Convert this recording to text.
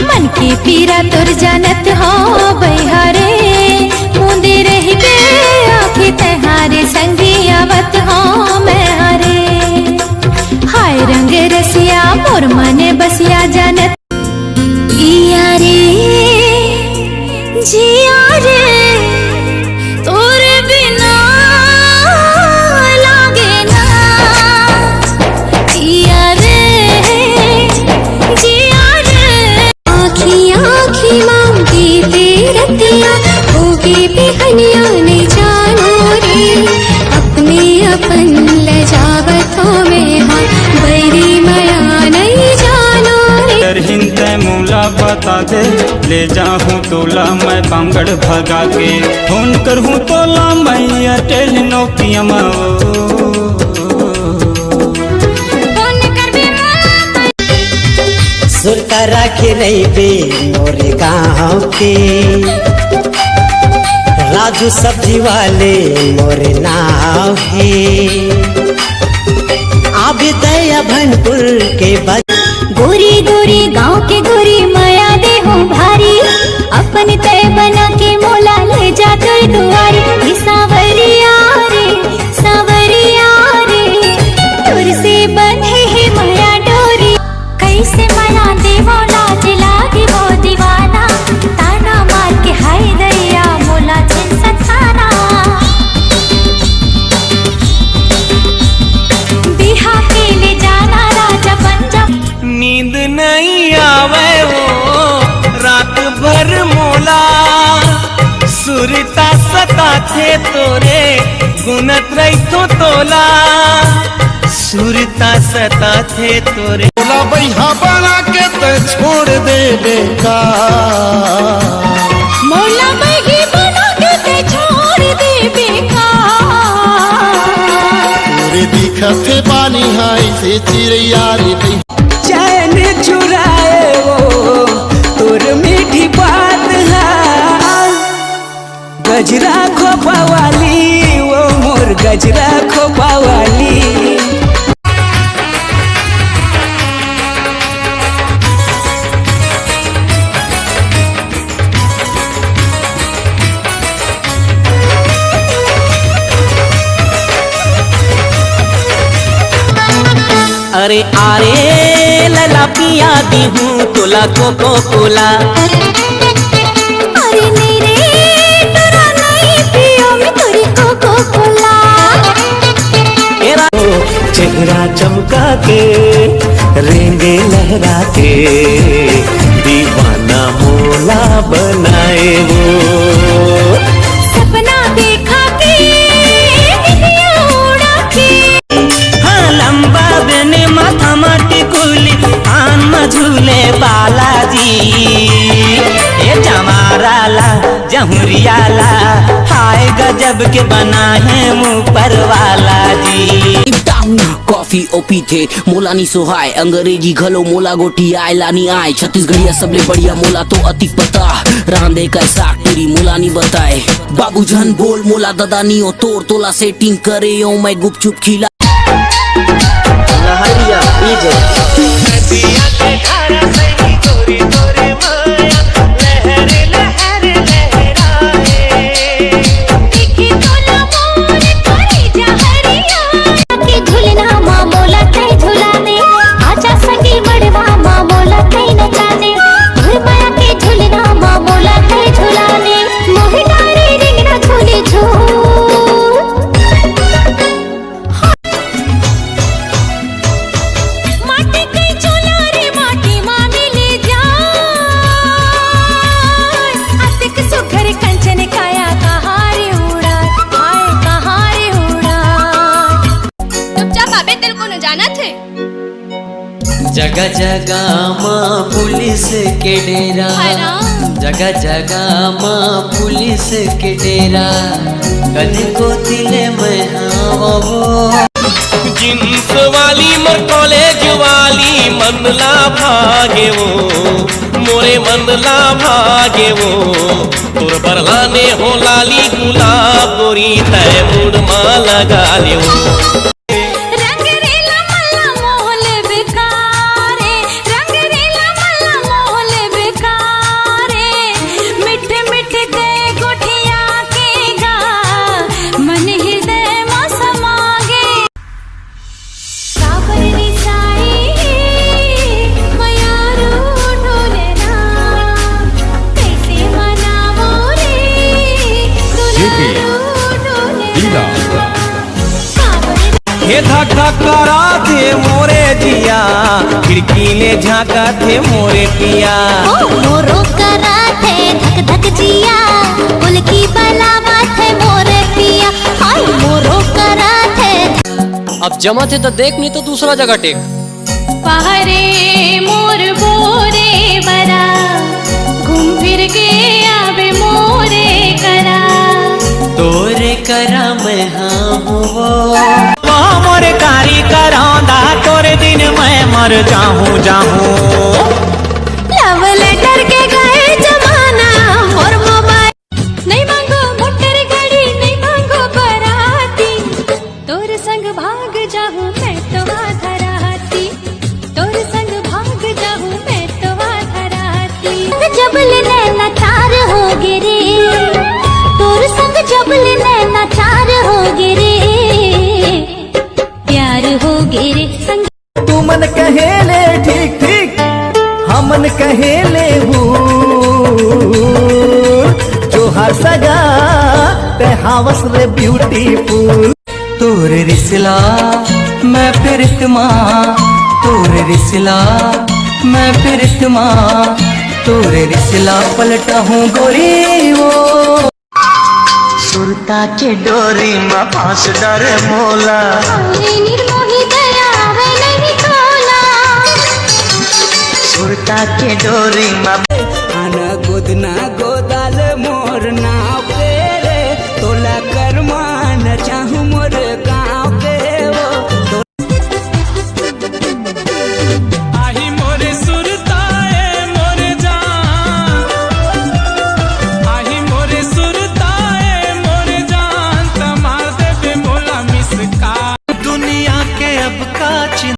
मन की पीरा तुर जानत हो बहारे मुंदे रही बे आँखें तहारे संगी आवत हो मैं हारे। हाय रंग रसिया मोर मने बसिया जानत इया रे जिया रे तोरे बिना लागे ना इया रे जिया रे। आँखी आँखी मांगती तेरतिया होगी बेहनिया ने जानो रे अपने अपन लजावतों में हाँ बैरी माया नहीं जानो रे। हिंदे मूला बता दे ले जाऊं तोला मैं बांगड़ भगा के फोन करूं तोला मैं एयरटेल नोकिया सुरता राखे नहीं बे मोरे गाँव के राजू सब्जी वाले मोरे नाव है आबे दया भनपुर के बद गोरी गोरी गांव के गोरी माया दे हो भारी अपन तय बना के मोला ले जा कर दुआरी। सावरिया रे तुर से बंधे है माया डोरी कैसे मना देवो लाज लागे वो दीवाना ताना मार के हाय दैया मोला छिन सताना। बिहा के ले जाना राजा पंजाब नींद नहीं आवे वो रात भर मोला सुरता सता थे तोरे गुनत रही तो तोला सुरता सता थे तोरे मोला बैहा बना के ते छोड़ दे बेका मोला बैही बना के ते छोड़ दे बेका तोरे दिखत है पानी हाय से चिड़िया रे चैन चुराए वो तोर मीठी बात है गजरा खोपा वाली वो मोर गजरा खोपा वाली। अरे आरे लला पिया दी हूँ तोला कोको कोला। अरे नहीं रे तेरा नहीं पियो मैं तेरी कोको कोला। चेहरा चमका के रेंगे लहरा के दीवाना मोला बनाए वो सपना देखा के उड़ा के हाँ लंबा बने माथा माटी कुली आन मझूले बालाजी ये जमाराला जमुरियाला हाय गजब के बना है मुँह पर वाला जी। कॉफी ओपी थे मोला नी सोहाय अंग्रेजी घलो मोला गोटी आय लानी आय छत्तीसगढ़िया सबले बढ़िया मोला तो अति पता रांधे कैसा तेरी मोला नी बताए बाबू जन बोल मोला दादा नी ओ तोर तोला सेटिंग करे ओ मैं गुपचुप खिला जगह जगह माँ पुलिस के डेरा जगह जगह माँ पुलिस के डेरा कल को दिले में वो जींस वाली मोर कॉलेज वाली मनला भागे वो मोरे मनला भागे वो तोर बरलाने हो लाली गुलाब गोरी तय मुड़ माँ लगा ले वो हे धक धक करा थे मोरे जिया खिड़की ले झाका थे मोरे पिया ओ मोरो करा थे धक धक जिया उल्की बलावा थे मोरे पिया हाय मोरो करा थे। अब जमा थे तो देख, नहीं तो दूसरा जगह टेक। पहरे मोर बोरे बरा घूम फिर के आवे मोरे करा तोरे करा मैं हाँ वो मोर कारी करांदा तोरे दिन मैं मर जाहूँ लव लेटर के गए जमाना और मोबाइल नहीं मांगो मोटर गाड़ी नहीं मांगो बराती तोर संग भाग जाहूँ मैं तो धराती तोर संग भाग जाहूँ मैं तो धराती जब लेना चार हो गिरे तोर संग जब लेना चार हो गिरे प्यार हो गिरे संग तू मन कहेले ठीक ठीक हमन कहेले जो हर सगा ते हावस रे ब्यूटीफुल तोरे रिसला मैं फिरतमा तोरे रिसला मैं फिरतमा तोरे रिसला पलटा हूँ गोरी वो सुरता के डोरी में फांस डरे मोला निर्मोही दया वे नहीं तोला सुरता के डोरी में आना गोदना गोदाल मोर ना